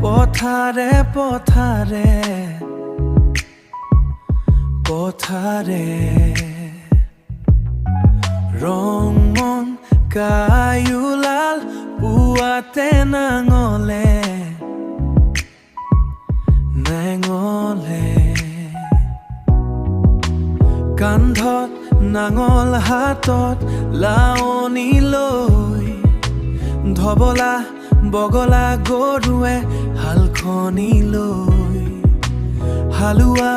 পথাৰে পথাৰে পথাৰে ৰং মন কায়ুলাল পুৱাতে নাঙলে কান্ধত নাঙল হাতত লাৱনি লৈ ধবলা বগলা গৰুৱে হালখনি লৈ হালোৱা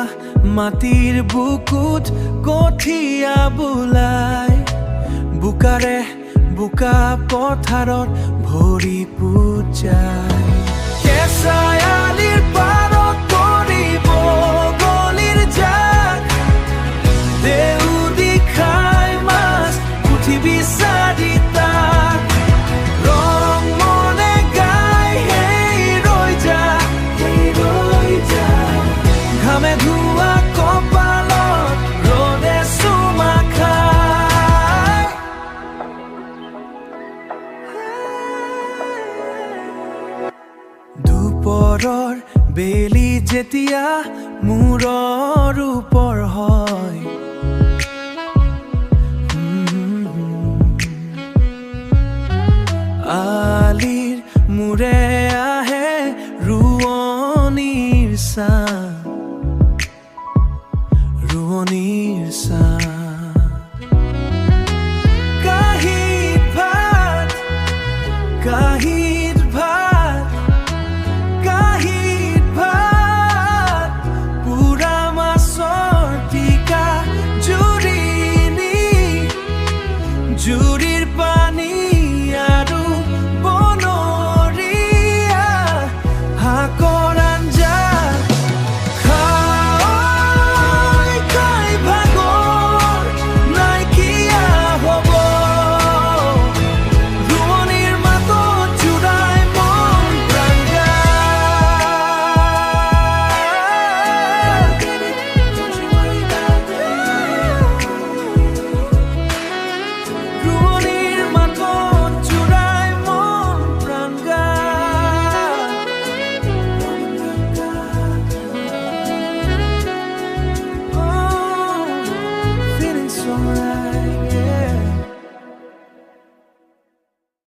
মাটিৰ বুকুত কঠীয়া বোলাই বোকাৰে বোকা পথাৰত ভৰি পূজাই কেঁচাই আলিৰ পাৰত কৰিব গলিৰ জাক দেউদি খাই মাছ পুঠি বিচাৰি তাক ৰং মনে গাই সেই ৰৈ যা ঘামে ধোৱা কপালত ৰ'দে চুমা খাই দুপৰৰ বেলি যেতিয়া মূৰৰ ওপৰ হয় আলিৰ মূৰে আহে ৰোৱনীৰ চাঁ